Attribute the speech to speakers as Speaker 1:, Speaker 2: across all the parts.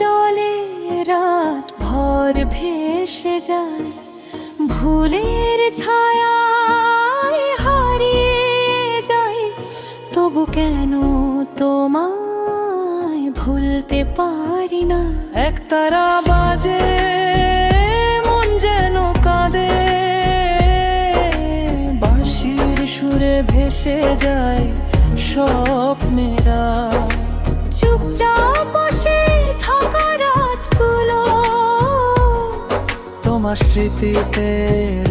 Speaker 1: জলে রাত ভর ভেসে যায়, ভুলের ছায়ায় হারিয়ে যায়। তবু কেন তোমায় ভুলতে পারি না।
Speaker 2: একতারা বাজে মন যেন কাঁদে, বাঁশির সুরে ভেসে যায় স্বপ্নেরা।
Speaker 1: চুপচাপ বসে থাকা রাতগুলো
Speaker 2: তোমার স্মৃতিতে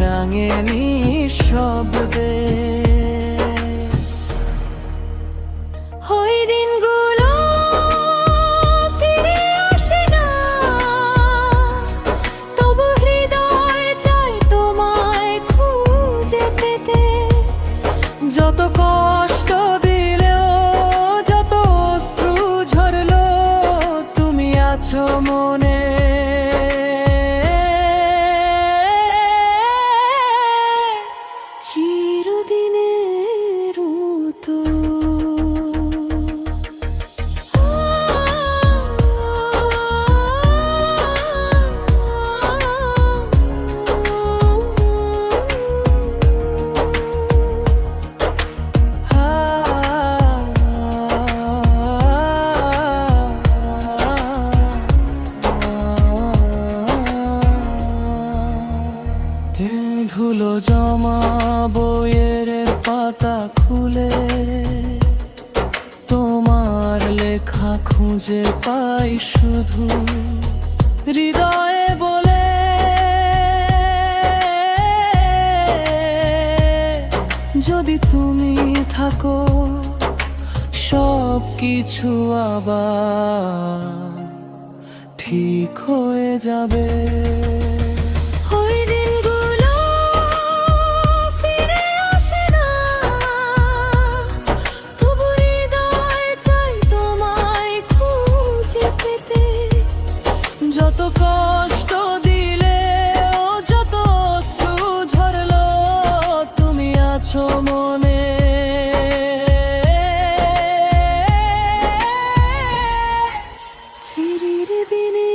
Speaker 2: রাঙে নিঃশব্দে।
Speaker 1: ওই দিনগুলো ফিরে আসে না, তবু হৃদয় চায় তোমায় খুঁজে পেতে।
Speaker 2: যত কষ্ট দিলেও, যত অশ্রু ঝরলো, তুমি আছো মনে।
Speaker 1: চিরদিনের মতো
Speaker 2: ধুলো জমা বইয়ের পাতা খুলে তোমার লেখা খুঁজে পাই শুধু হৃদয়ে বলে। যদি তুমি থাকো সব কিছু আবার ঠিক হয়ে যাবে।
Speaker 1: ওই দিনগুলো ফিরে আসে না, তবু হৃদয় চাই তোমায় খুঁজে পেতে।
Speaker 2: যত কষ্ট দিলে, যত অশ্রু ঝরলো, তুমি আছো মনে।
Speaker 1: চিরির দিনে